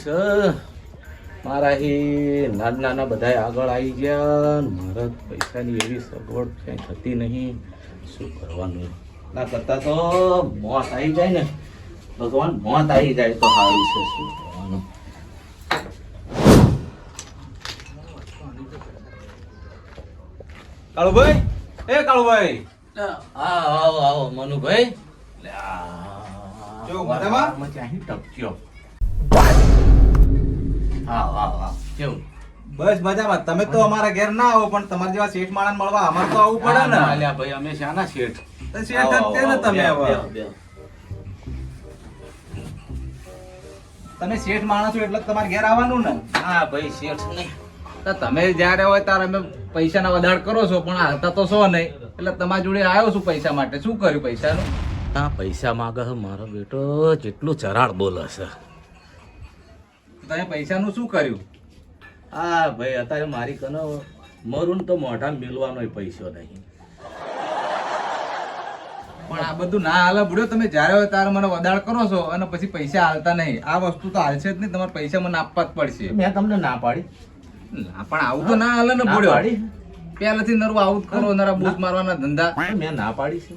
છે મારા એ નાના બધા આગળ આવી ગયા ને મારા પૈસાની એવી સગવડ ક્યાંય થતી નહીં. શું કરવાનું? ના કરતા તો મોત આવી જાય ને ભગવાન, મોત આવી જાય તો સારું છે. શું કરવાનું? કાળુભાઈ, એ કાળુભાઈ. આવો આવો મનુભાઈ. જો મજામાં? ત્યાંથી ટપક્યો. કેવું? બસ મજામાં. તમે તો અમારા ઘેર ના આવો પણ તમારા જેવા શેઠ માણસ મળવા અમારે તો આવવું પડે ને. અલ્યા ભાઈ અમે શાના શેઠ? તો શેઠ જ છે ને તમે હવે. તમે શેઠ માણસ છો એટલે તમારે ઘેર આવવાનું ને. હા ભાઈ શેઠ નહીં. તો તમે જ્યારે હોય ત્યારે અમે પૈસાના વધાર કરો છો પણ હાલતા તો છો નહીં, એટલે તમારી જોડે આવ્યો છું પૈસા માટે. શું કર્યું પૈસાનું? આ પૈસા માગે છે મારો બેટો, જેટલું ચરાડ બોલે છે. તમે પૈસાનું શું કર્યું? હા ભાઈ અત્યારે મારી કનો મરું ને તો મોઢા મેળવાનો પૈસો નહીં. પણ આ બધું ના હાલે બુડ્યો. તમે જ્યારે હોય ત્યારે મને વધાર કરો છો અને પછી પૈસા હાલતા નહીં. આ વસ્તુ તો હાલશે જ નહીં. તમારે પૈસા મને આપવા જ પડશે. મેં તમને ના પાડી. ના પણ આવું તો ના હાલે ને બુડ્યો. પહેલાથી નરું આવું જ કરો, નરા બૂટ મારવાના ધંધા. મેં ના પાડી છે.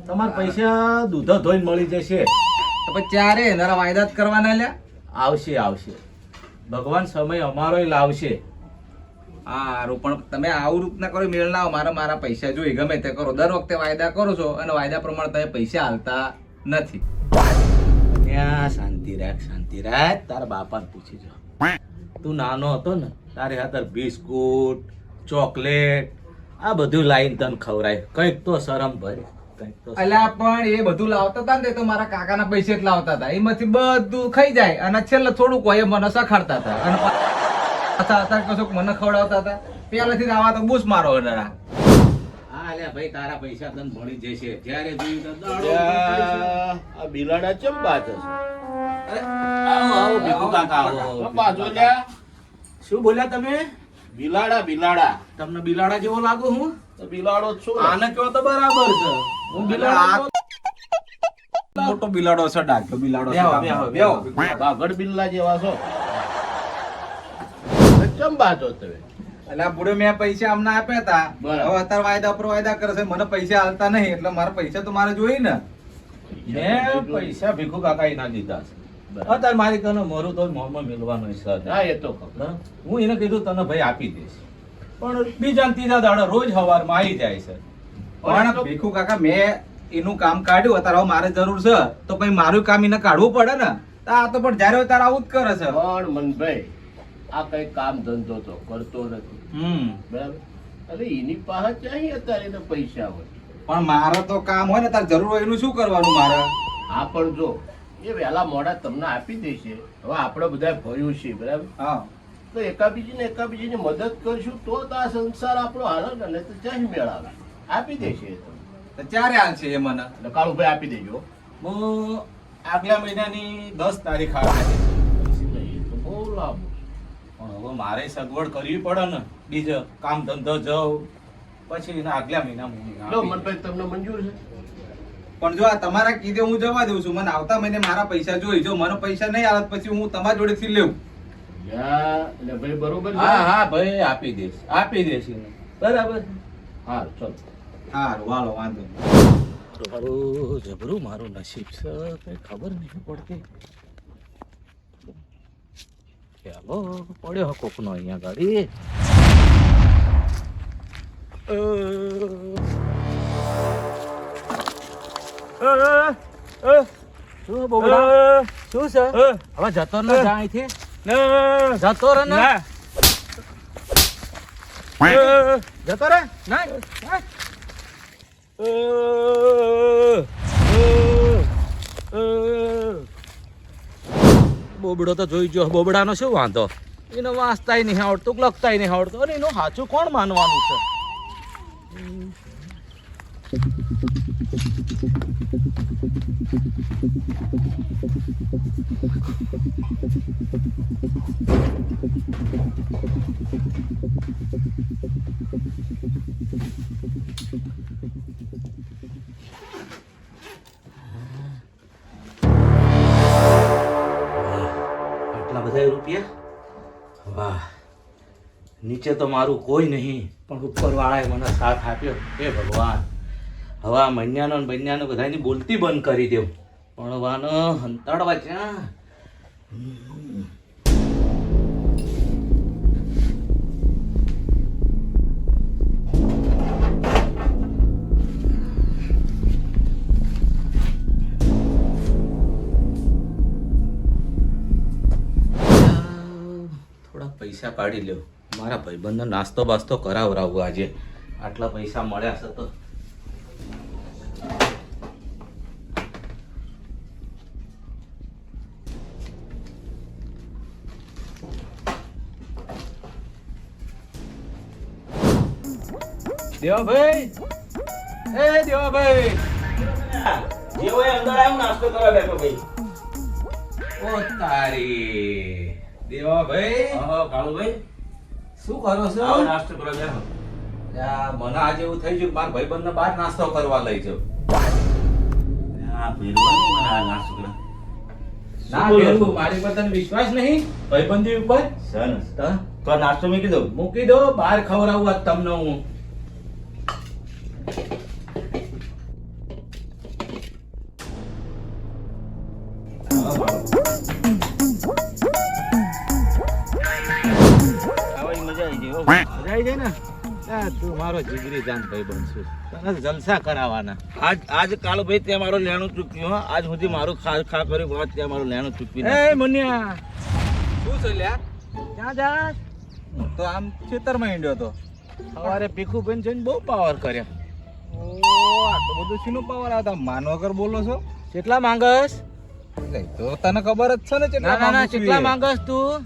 તમારા પૈસા દૂધો ધોઈને મળી જશે. તો પછી ચારે નરા વાયદા જ કરવાના લ્યા. આવશે આવશે, ભગવાન સમય અમારો લાવશે. હારું, પણ તમે આવું રૂપ ના કરો, મેળ ના આવો. મારા પૈસા જોઈ ગમે તે કરો. દર વખતે વાયદા કરો છો અને વાયદા પ્રમાણે તમે પૈસા હાલતા નથી. ત્યાં શાંતિ રાખ, શાંતિ રાખ. તારા બાપાને પૂછી જો. તું નાનો હતો ને તારે હાથર બિસ્કુટ, ચોકલેટ આ બધું લાઈન તને ખવરાય. કંઈક તો શરમ ભરે. અલ્યા પણ એ બધું લાવતા હતા ને તો મારા કાકાના પૈસે જ લાવતા હતા. એમાંથી બધું ખાઈ જાય અને છેલ્લે થોડુંક હોય એ મને સખાડતા હતા અને પાછા અત્યારે કશુંક મને ખવડાવતા હતા. પહેલેથી જ આવા તો બૂસ મારો નરા. હા અલ્યા ભાઈ તારા પૈસા તને મળી જશે. જ્યારે જોયું તો દાડો આ બિલાડા ચંબા છે. આવો આવો ભીખુ કાકા આવો. બાજુ લ્યા. શું બોલ્યા તમે? બિલાડા બિલાડા. તમને બિલાડા જેવો લાગુ હું? તો બિલાડો જ છું ને. આને કહો તો બરાબર છે. હું બિલાડા મોટો બિલાડો છે, ડાક્યો બિલાડો છે. બેહો. બાગડ બિલ્લા જેવા છો. ચંબા છો તમે. અલ્યા બુડો મેં પૈસા અમને આપ્યા હતા. બરાબર. હવે અત્યારે વાયદા પર વાયદા કરે છે. મને પૈસા હાલતા નહીં એટલે મારા પૈસા તો મારે જોઈએ ને. મેં પૈસા ભીખુ કાકા ના દીધા છે. અત્યારે મારી કને મરું તો મોંમાં મેળવાનો છે. હા એ તો ખબર. બરાબર? હું એને કીધું તને ભાઈ આપી દઈશ, પણ બીજા ને ત્રીજા દાડે રોજ સવારમાં આવી જાય છે. પણ ભીખુ કાકા મેં એનું કામ કાઢ્યું. અત્યારે હવે મારે જરૂર છે તો પછી મારું કામ એને કાઢવું પડે ને. તો આ તો પણ જ્યારે હોય ત્યારે આવું જ કરે છે. પણ મનભાઈ આ કઈ કામ ધંધો તો કરતો નથી, બરાબર? અરે એની પાસે ચાહી અત્યારે એને પૈસા હોય. પણ મારે તો કામ હોય ને તારે જરૂર હોય એનું શું કરવાનું મારે? હા પણ જો એ વહેલા મોડા તમને આપી દેશે. હવે આપણે બધા ભર્યું છે, બરાબર? હા, તો એકાબીજીની મદદ કરશું તો આ સંસાર આપણો હાલે ને, નહીં તો ચાહી મેળાવે. આપી દેશે એ તમને. તો ક્યારે હાલ છે એ મને? એટલે કાળુભાઈ આપી દેજો. હું આગલા મહિનાની 10 તારીખ આવે. એ તો બહુ લાભ. પણ હવે મારે સગવડ કરવી પડે ને. બીજો કામ ધંધો જાઉં પછી એના આગલા મહિના લો મનભાઈ તમને મંજૂર છે? પણ જો આ તમારા કીધે હું જવા દઉં છું. મને આવતા મહિને મારા પૈસા જોઈ. જો મને પૈસા નહીં આવે પછી હું તમારા જોડેથી લેવું. એટલે ભાઈ બરોબર છે? હા હા ભાઈ આપી દઈશ, આપી દઈશ એને. બરાબર. હા ચલો. હારું વાળો વાંધો નહીં. મારું જબરું મારું નસીબ છે, કઈ ખબર નહીં પડતી. ચાલો પડ્યો કોકનો અહીંયા ગાડી. શું બોબડા? શું છે? હવે જતો ન જા અહીંથી. જતો રહે ને. જતો રહે. બોબડો તો જોઈ જો. બોબડાનો શું વાંધો? એનો વાંચતાય નહીં આવડતું, લખતાય નહીં આવડતું. અને એનું સાચું કોણ માનવાનું છે? નીચે તો મારું કોઈ નહીં, પણ ઉપરવાળાએ મને સાથ આપ્યો. હે ભગવાન, હવે આ મહિનાનો ને બન્યાનો બધાની બોલતી બંધ કરી દેવું. ભણવાનો હંતાડવા ક્યાં? થોડા પૈસા કાઢી લ્યો, મારા ભાઈબંધને નાસ્તો બાસ્તો કરાવરાવું આજે. આટલા પૈસા મળ્યા છે તો દેવાભાઈ, એ દેવાભાઈ, જેવો એ અંદર આવ્યો નાસ્તો કરવા બેઠો ભાઈ. ઓ તારી દેવાભાઈ, કાળુભાઈ શું કરો છો? આવો નાસ્તો કરવા બેઠો. યા, મને આજે એવું થઈ ગયું કે મારા ભાઈબંધને બહાર નાસ્તો કરવા લઈ જાઉં. આ ભેરવાની મને આ નાસ્તો કરવા. ના ભેરવું, મારી પર તને વિશ્વાસ નહીં ભાઈબંધી ઉપર? સરસ. તો તો આ નાસ્તો મૂકી દઉં. મૂકી દો, બહાર ખવડાવું આજ તમને હું. ખાવાની મજા આવી ગઈ હો. મજા આવી જાય ને? આ તું મારો જીગરી જાન ભાઈબંધ છું, તને જલસા કરાવવાના. આજ કાળુભાઈ તે મારું લેણું ચૂક્યું હો. આજ સુધી મારું ખા કર્યું હોત તે મારું લેણું ચૂકવી એ મુનિયા, શું છે લ્યા? ક્યાં જા? તો આમ ખેતરમાં ઈંડ્યો તો. સવારે ભીખુભાઈ જોઈને બહુ પાવર કર્યા. ઓ, આટલું બધું શીનું પાવર આવતા? માન વગર બોલો છો? કેટલા માંગસ? લે, તો તને ખબર જ છે ને ના ના ના, માંગુ છું કેટલા એ. માંગસ તું?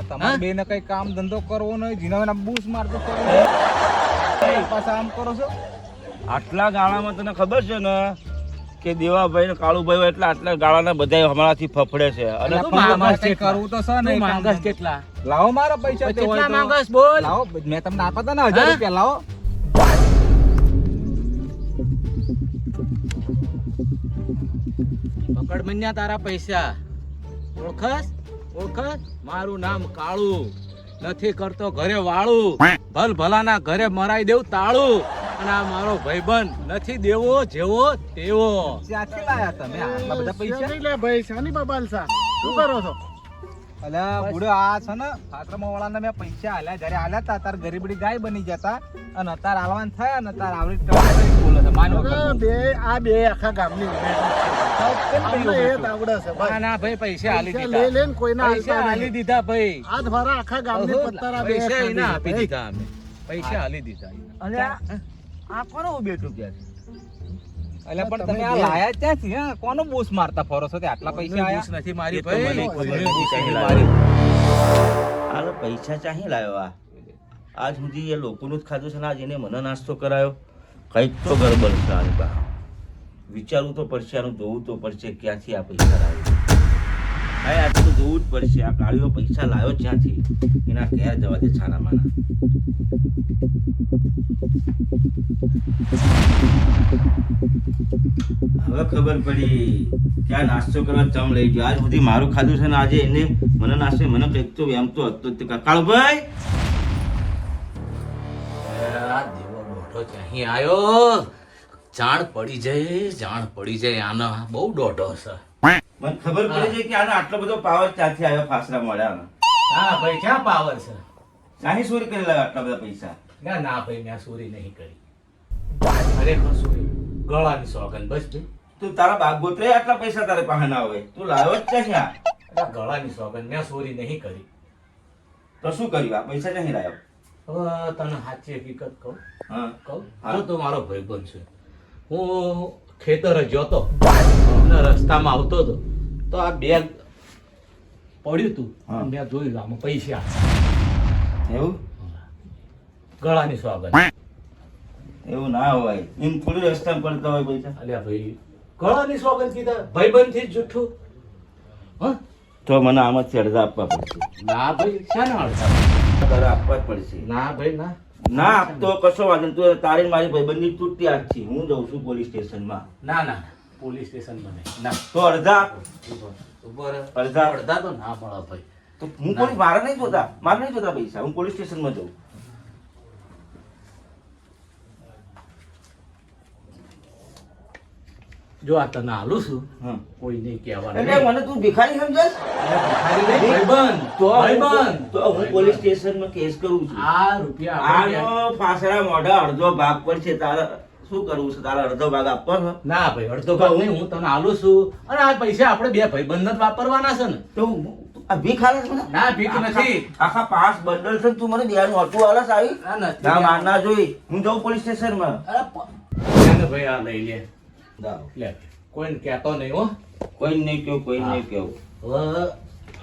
તમારે બે ને કઈ કામ ધંધો કરવો નહીં, જીના બૂસ મારતો કરો પાછા આમ કરો છો. આટલા ગાળામાં તને ખબર છે ને કે દેવાભાઈ ને કાળુભાઈ એટલે આટલા ગાળાના બધા હમણાંથી ફફડે છે. અને તું પણ માંગસ તમારે કંઈ કેટલા? કરવું તો છે ને, તું કામ માંગસ ધંધો. કેટલા? લાવો મારા પૈસા તે હોય કેટલા તો. માંગસ બોલ? લાવો, મેં તમને આપ્યા હતા ને 1000 હા? રૂપિયા. લાવો. પકડ મન્યા તારા પૈસા. ઓળખસ? ઓળખસ? મારું નામ કાળું, નથી કરતો ઘરે વાળું, ભલ ભલાના ઘરે મરાઈ દેવું તાળું. અને આ મારો ભાઈબંધ નથી દેવો જેવો તેવો. ક્યાંથી લાયા તમે આટલા બધા પૈસા? શું કરો છો? અલ્યા બુડો, આ છે ને ફાતરામાં વાળાને મેં પૈસા આલ્યા, જ્યારે આલ્યા તા તાર ગરીબડી ગાય બની જતા અને અત્યારે આલવાન થયા અને તાર આવડી ટમાટર બોલે છે. માનો અરે બે આખા ગામની અમને એ જ આવડે છે ના ભાઈ. ના ભાઈ, પૈસા આલી પૈસા દીધા. લે લે ને કોઈને પૈસા આલતા આલી નહીં. દીધા ભાઈ. આજ મારા આખા ગામની પત્તારા બે પૈસા ખાધી એના છે, આપી ભાઈ. દીધા અમે. પૈસા આલી દીધા. અને આ કોનો બેઠું ક્યાં? અલ્યા પણ તમે આ લાયા ક્યાંથી? હા, કોનો બૂસ મારતા ફરો છો? તે આટલા પૈસા કોઈ આયા? બૂસ નથી મારી એ તો મને ભાઈ. ખબર કોઈ નથી બૂસ ચાહી નથી લાવ્યો. મારી. હાલો પૈસા ચાહી લાવ્યો આ? આજ સુધી એ લોકોનું જ ખાધું છે ને આજ એને મને નાસ્તો કરાયો. કંઈક તો ગડબડ છે આની બા. વિચારવું તો પડશે, આનું જોવું તો પડશે ક્યાંથી આ પૈસા લાવ્યો. હા, આ તો જોવું જ પડશે. આ કાળીઓ પૈસા લાવ્યો ક્યાંથી? એના ઘેર જવા દે છાના માના. હવે ખબર પડી કે આ નાસ્તો કરવા ચમ લઈ ગયો. આજ સુધી મારું ખાધું છે ને આજે એને મને નાસ્તો, મને કંઈક તો એમ તો હતો જ તે. કાળુભાઈ આ દેવો દોઢો ક્યાંથી આયો? જાણ પડી જાય, જાણ પડી જાય. આનો બહુ દોઢો છે. મને ખબર પડી છે કે આનો આટલો બધો પાવર ક્યાંથી આવ્યો ફાસરા મળ્યા. હા ભાઈ, ક્યાં પાવર છે? ચાહી ચોરી કરી લાવ્યો આટલા બધા પૈસા? ના ના ભાઈ, મેં ચોરી નહીં કરી. ખરેખર ચોરી. ગળાની સોગંદ બસ ભાઈ. તું તારા બાપ ગોત્રે આટલા પૈસા તારે પાસે ના હોય, તું લાવ્યો જ ક્યાં? અરે ગળાની સોગંદ, મેં ચોરી નહીં કરી. તો શું કર્યું? આ પૈસા ક્યાંથી લાવ્યો? હવે તને સાચી હકીકત કહું? હા કહું? હા. જો તો મારો ભાઈબંધ છે. હું ખેતર જતો અને રસ્તામાં આવતો હતો તો આ બેગ પડ્યું હતું. હા. મેં જોયું આમાં પૈસા. એવું? ગળાની સોગંદ. એવું ના હોય. એમ થોડી રસ્તામાં પડતા હોય પૈસા. અલ્યા ભાઈ, ગળાની સોગંદ કીધા ભાઈબંધ થી જ જુઠ્ઠું. હા? તો મને આમાંથી અડધા આપવા પડશે. ના ભાઈ, શાના અડધા? તારે આપવા જ પડશે. ના ભાઈ ના. ના આપતો કશો વાંધો નહીં. તું તારી ને મારી ભાઈબંધની તૂટતી આજ છે. હું જઉં છું પોલીસ સ્ટેશનમાં. ના ના, પોલીસ સ્ટેશન બને ના. તો અડધા આપ. ઉપર અડધા? અડધા તો ના મળે ભાઈ. તો તો હું પોલીસ મારે નહીં જોતા પૈસા. હું પોલીસ સ્ટેશનમાં જઉં. જો આ તને આલું છું હા. કોઈ નહીં કહેવાનું એટલે મને તું ભિખારી સમજસ? ભાઈબંધ, તો ભાઈબંધ. હું પોલીસ સ્ટેશનમાં કેસ કરું છું. આ રૂપિયા આપણે આનો પાછળ મોઢા અડધો ભાગ પર છે. તારે શું કરવું છે? તારે અડધો ભાગ આપવાનો છે? ના ભાઈ અડધો ભાગ નહીં, હું તને આલું છું અને આ પૈસા આપણે બે ભાઈબંધ જ વાપરવાના છે ને. તો આ ભીખ આલે છે ને? ના ભીખ નથી. આખા 5 બંડલ છે ને તું મને દેવાનું હતું આલસ આવી? આ નથી. ના માનના જોઈ. હું જાઉં પોલીસ સ્ટેશનમાં. અરે એને ભાઈ આ લઈ લે. જાઓ. લે કોઈને કહેતો નહીં હો. કોઈ નહીં કેવું, કોઈ નહીં કેવું. હવે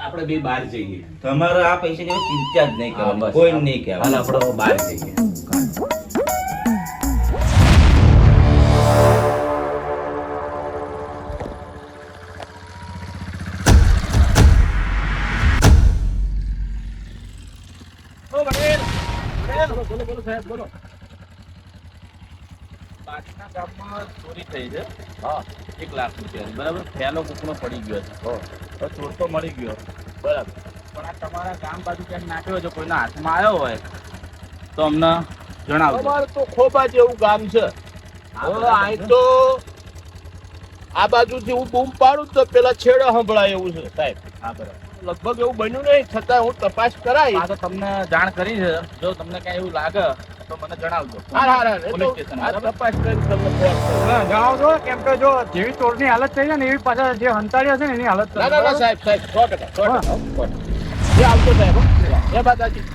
આપણે બે બહાર જઈએ. તમારે આ પૈસાની ચિંતા જ નહીં હા, કરવાની. બસ. કોઈ નહીં હાલ કહેવાનું. આપણે હવે બહાર જઈએ. બાજુના ગામમાં ચોરી થઈ છે. હા, 1 લાખ રૂપિયાની. બરાબર, ફેલો કૂકનો પડી ગયો છે. તો ચોર તો મળી ગયો. બરાબર, પણ આ તમારા ગામ બાજુ ક્યાંક નાખ્યો હોય, જો કોઈના હાથમાં આવ્યો હોય તો અમને જણાવજો. અમારે તો ખોબા જેવું ગામ છે. હવે અહીં તો આ બાજુથી હું બૂમ પાડું તો પેલા છેડે સંભળાય એવું છે સાહેબ. હા, બરાબર. લગભગ એવું બન્યું નહીં, છતાં હું તપાસ કરાઈ. આ તો તમને જાણ કરી છે. જો તમને કાંઈ એવું લાગે તો મને જણાવજો. હા, એ તો પોલીસ સ્ટેશન, આ બરાબર? તપાસ કરીને તમને ફોન કરું. જણાવજો કેમ કે જો જેવી ચોરની હાલત થઈ છે ને એવી પાછા જે હંતાડ્યા છે ને એની હાલત ના, ના, ના, સાહેબ, 100%, 100%. એ આવતો સાહેબ, હો. એ બાદાજી.